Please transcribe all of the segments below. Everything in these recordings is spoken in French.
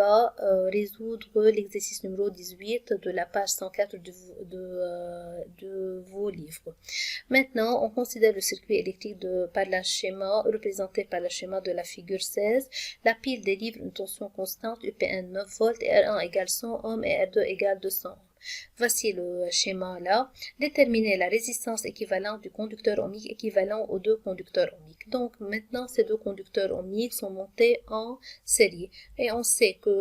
va résoudre l'exercice numéro 18 de la page 104 de vos livres. Maintenant, on considère le circuit électrique représenté par le schéma de la figure 16. La pile délivre une tension constante UPN 9 volts et R1 égale 100 ohms et R2 égale 200 ohms. Voici le schéma là. Déterminer la résistance équivalente du conducteur ohmique équivalent aux deux conducteurs ohmiques. Donc maintenant, ces deux conducteurs ohmiques sont montés en série. Et on sait que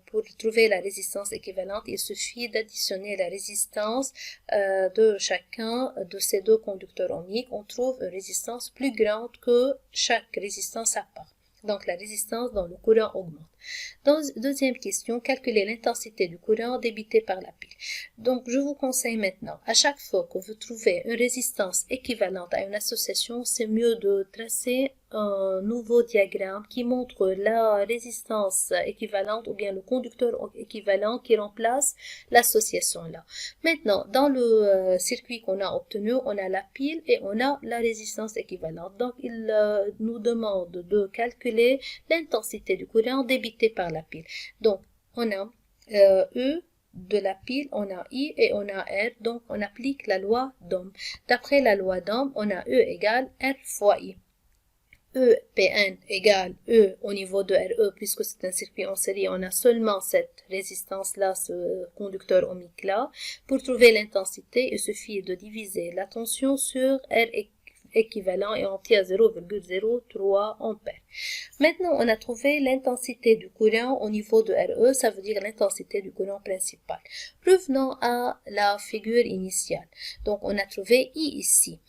pour trouver la résistance équivalente, il suffit d'additionner la résistance de chacun de ces deux conducteurs ohmiques. On trouve une résistance plus grande que chaque résistance à part. Donc la résistance dans le courant augmente. Deuxième question, calculer l'intensité du courant débité par la pile. Donc je vous conseille maintenant, à chaque fois que vous trouvez une résistance équivalente à une association, c'est mieux de tracer un nouveau diagramme qui montre la résistance équivalente ou bien le conducteur équivalent qui remplace l'association là. Maintenant, dans le circuit qu'on a obtenu, on a la pile et on a la résistance équivalente. Donc, il nous demande de calculer l'intensité du courant débité par la pile. Donc, on a E de la pile, on a I et on a R. Donc, on applique la loi d'Ohm. D'après la loi d'Ohm, on a E égale R fois I. EPN égale E au niveau de RE, puisque c'est un circuit en série, on a seulement cette résistance-là, ce conducteur ohmique-là. Pour trouver l'intensité, il suffit de diviser la tension sur R équivalent et on obtient 0,03 ampères. Maintenant, on a trouvé l'intensité du courant au niveau de RE, ça veut dire l'intensité du courant principal. Revenons à la figure initiale. Donc, on a trouvé I ici.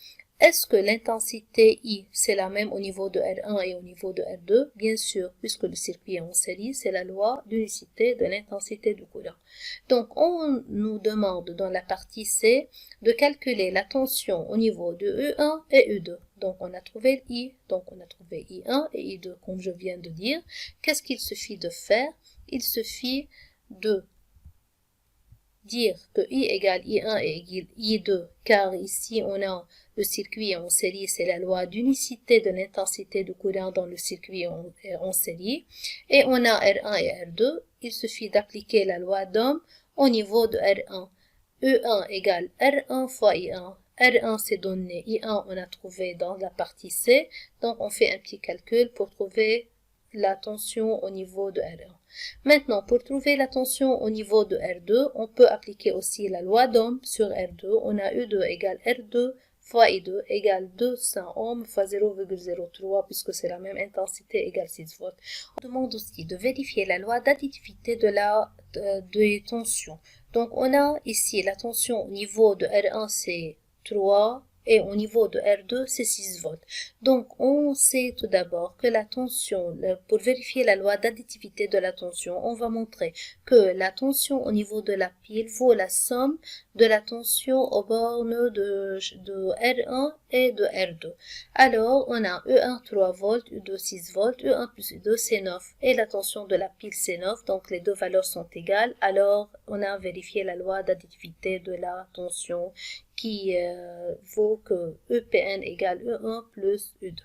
Est-ce que l'intensité I, c'est la même au niveau de R1 et au niveau de R2? Bien sûr, puisque le circuit est en série, c'est la loi d'unicité de l'intensité du courant. Donc, on nous demande dans la partie C de calculer la tension au niveau de E1 et E2. Donc, on a trouvé I, donc on a trouvé I1 et I2, comme je viens de dire. Qu'est-ce qu'il suffit de faire? Il suffit de dire que I égale I1 et égale I2, car ici on a le circuit en série, c'est la loi d'unicité de l'intensité du courant dans le circuit en série, et on a R1 et R2, il suffit d'appliquer la loi d'Ohm au niveau de R1. E1 égale R1 fois I1. R1 c'est donné, I1 on a trouvé dans la partie C, donc on fait un petit calcul pour trouver la tension au niveau de R1. Maintenant, pour trouver la tension au niveau de R2, on peut appliquer aussi la loi d'Ohm sur R2. On a E2 égale R2 fois I2 égale 200 ohms fois 0,03 puisque c'est la même intensité égale 6 volts. On demande aussi de vérifier la loi d'additivité des tensions. Donc, on a ici la tension au niveau de R1 c'est 3 et au niveau de R2, c'est 6 volts. Donc, on sait tout d'abord que la tension, pour vérifier la loi d'additivité de la tension, on va montrer que la tension au niveau de la pile vaut la somme de la tension aux bornes de R1 et de R2. Alors, on a E1 3 volts, E2 6 volts, E1 plus E2 c'est 9 et la tension de la pile c'est 9, donc les deux valeurs sont égales. Alors, on a vérifié la loi d'additivité de la tension qui vaut que EPN égale E1 plus E2.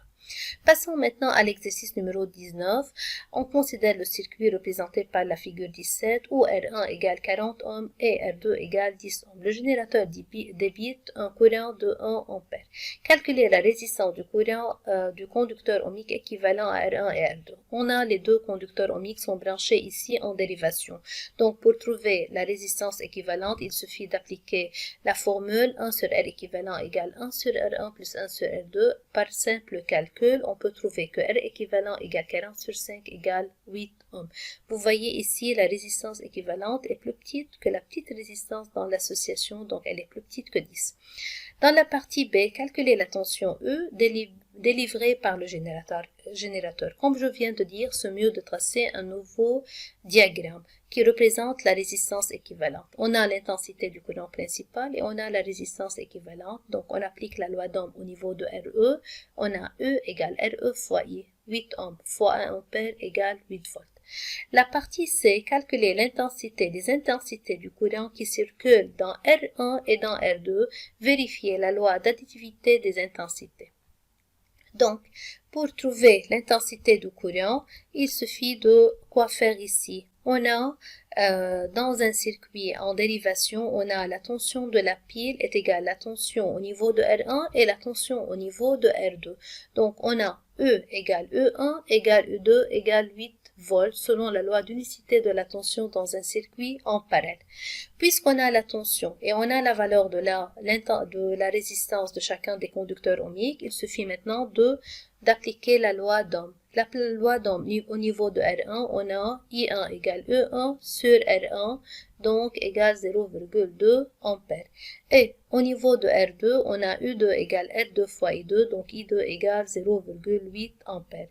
Passons maintenant à l'exercice numéro 19. On considère le circuit représenté par la figure 17 où R1 égale 40 ohms et R2 égale 10 ohms. Le générateur débite un courant de 1 ampère. Calculer la résistance du courant du conducteur ohmique équivalent à R1 et R2. On a les deux conducteurs ohmiques sont branchés ici en dérivation. Donc pour trouver la résistance équivalente, il suffit d'appliquer la formule 1 sur R équivalent égale 1 sur R1 plus 1 sur R2 par simple calcul. On peut trouver que R équivalent égale 40 sur 5 égale 8 ohms. Vous voyez ici la résistance équivalente est plus petite que la petite résistance dans l'association, donc elle est plus petite que 10. Dans la partie B, calculer la tension E délivrée par le générateur. Comme je viens de dire, c'est mieux de tracer un nouveau diagramme qui représente la résistance équivalente. On a l'intensité du courant principal et on a la résistance équivalente. Donc, on applique la loi d'Ohm au niveau de RE. On a E égale RE fois I. 8 ohms fois 1 ampère égale 8 volts. La partie C, calculer l'intensité des intensités du courant qui circule dans R1 et dans R2. Vérifier la loi d'additivité des intensités. Donc, pour trouver l'intensité du courant, il suffit de quoi faire ici. On a dans un circuit en dérivation, on a la tension de la pile est égale à la tension au niveau de R1 et la tension au niveau de R2. Donc, on a E égale E1 égale E2 égale 8 volts selon la loi d'unicité de la tension dans un circuit en parallèle. Puisqu'on a la tension et on a la valeur de la résistance de chacun des conducteurs ohmiques, il suffit maintenant d'appliquer la loi d'Ohm. La loi d'Ohm au niveau de R1, on a I1 égale E1 sur R1, donc égale 0,2 ampères. Et au niveau de R2, on a U2 égale R2 fois I2, donc I2 égale 0,8 ampères.